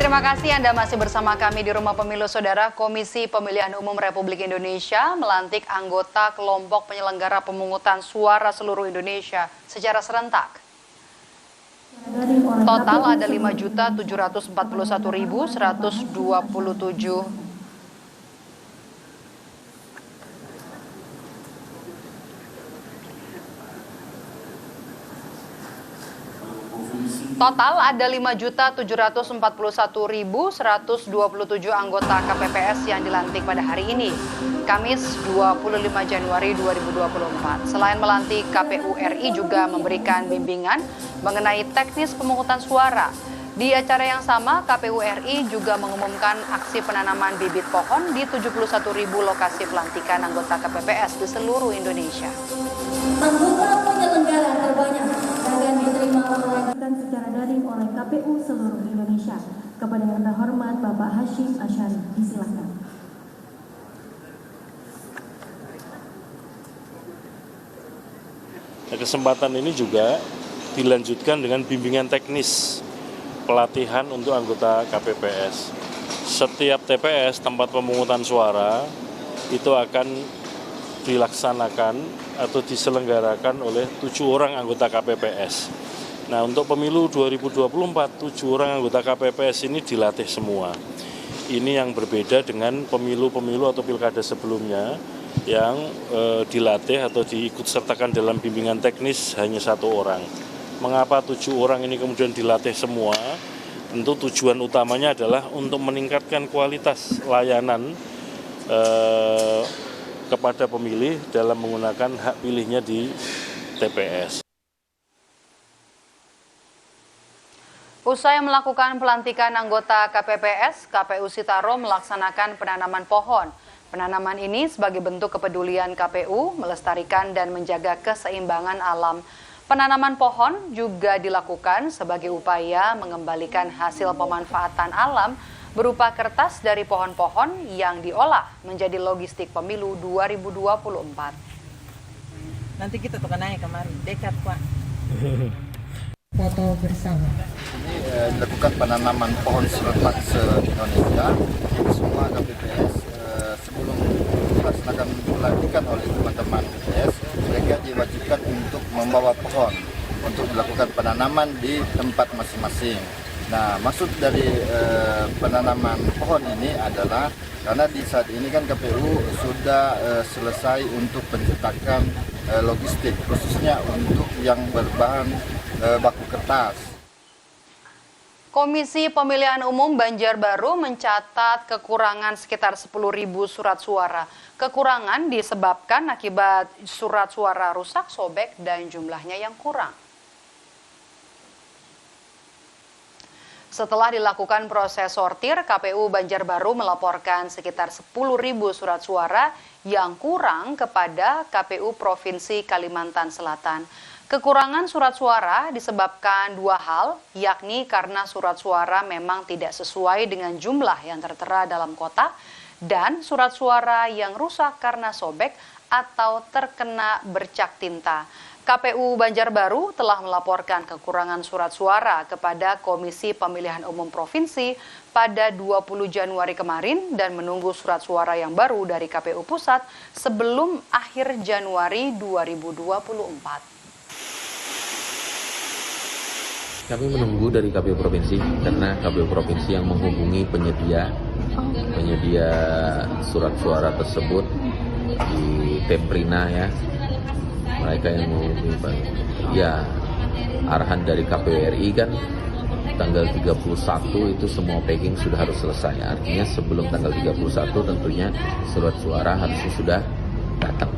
Terima kasih Anda masih bersama kami di Rumah Pemilu Saudara. Komisi Pemilihan Umum Republik Indonesia melantik anggota kelompok penyelenggara pemungutan suara seluruh Indonesia secara serentak. Total ada 5.741.127 Total ada 5.741.127 anggota KPPS yang dilantik pada hari ini, Kamis 25 Januari 2024. Selain melantik, KPU RI juga memberikan bimbingan mengenai teknis pemungutan suara. Di acara yang sama, KPU RI juga mengumumkan aksi penanaman bibit pohon di 71.000 lokasi pelantikan anggota KPPS di seluruh Indonesia. Anggota penyelenggara terbanyak akan diterima secara daring oleh KPU seluruh Indonesia. Kepada yang terhormat Bapak Hashim Asyari, disilakan. Kesempatan ini juga dilanjutkan dengan bimbingan teknis pelatihan untuk anggota KPPS. Setiap TPS, tempat pemungutan suara, itu akan dilaksanakan atau diselenggarakan oleh 7 orang anggota KPPS. Nah, untuk pemilu 2024, 7 orang anggota KPPS ini dilatih semua. Ini yang berbeda dengan pemilu-pemilu atau pilkada sebelumnya yang dilatih atau diikutsertakan dalam bimbingan teknis hanya 1 orang. Mengapa 7 orang ini kemudian dilatih semua? Tentu tujuan utamanya adalah untuk meningkatkan kualitas layanan kepada pemilih dalam menggunakan hak pilihnya di TPS. Usai melakukan pelantikan anggota KPPS, KPU Sitaro melaksanakan penanaman pohon. Penanaman ini sebagai bentuk kepedulian KPU melestarikan dan menjaga keseimbangan alam. Penanaman pohon juga dilakukan sebagai upaya mengembalikan hasil pemanfaatan alam berupa kertas dari pohon-pohon yang diolah menjadi logistik pemilu 2024. Nanti kita tuh naik kemarin, dekat Pak. Foto bersama. Ini dilakukan penanaman pohon serentak se-Indonesia. Jadi semua KPPS sebelum dilaksanakan pelantikan oleh teman-teman KPPS, mereka diwajibkan untuk membawa pohon untuk dilakukan penanaman di tempat masing-masing. Nah, maksud dari penanaman pohon ini adalah karena di saat ini kan KPU sudah selesai untuk pencetakan logistik, khususnya untuk yang berbahan baku kertas. Komisi Pemilihan Umum Banjarbaru mencatat kekurangan sekitar 10.000 surat suara. Kekurangan disebabkan akibat surat suara rusak, sobek, dan jumlahnya yang kurang. Setelah dilakukan proses sortir, KPU Banjarbaru melaporkan sekitar 10.000 surat suara yang kurang kepada KPU Provinsi Kalimantan Selatan. Kekurangan surat suara disebabkan 2 hal, yakni karena surat suara memang tidak sesuai dengan jumlah yang tertera dalam kotak, dan surat suara yang rusak karena sobek atau terkena bercak tinta. KPU Banjarbaru telah melaporkan kekurangan surat suara kepada Komisi Pemilihan Umum Provinsi pada 20 Januari kemarin dan menunggu surat suara yang baru dari KPU Pusat sebelum akhir Januari 2024. Kami menunggu dari KPU Provinsi karena KPU Provinsi yang menghubungi penyedia surat suara tersebut di Temprina ya. Mereka yang menghubungi ya arahan dari KPU RI kan tanggal 31 itu semua packing sudah harus selesai. Artinya sebelum tanggal 31 tentunya surat suara harusnya sudah datang.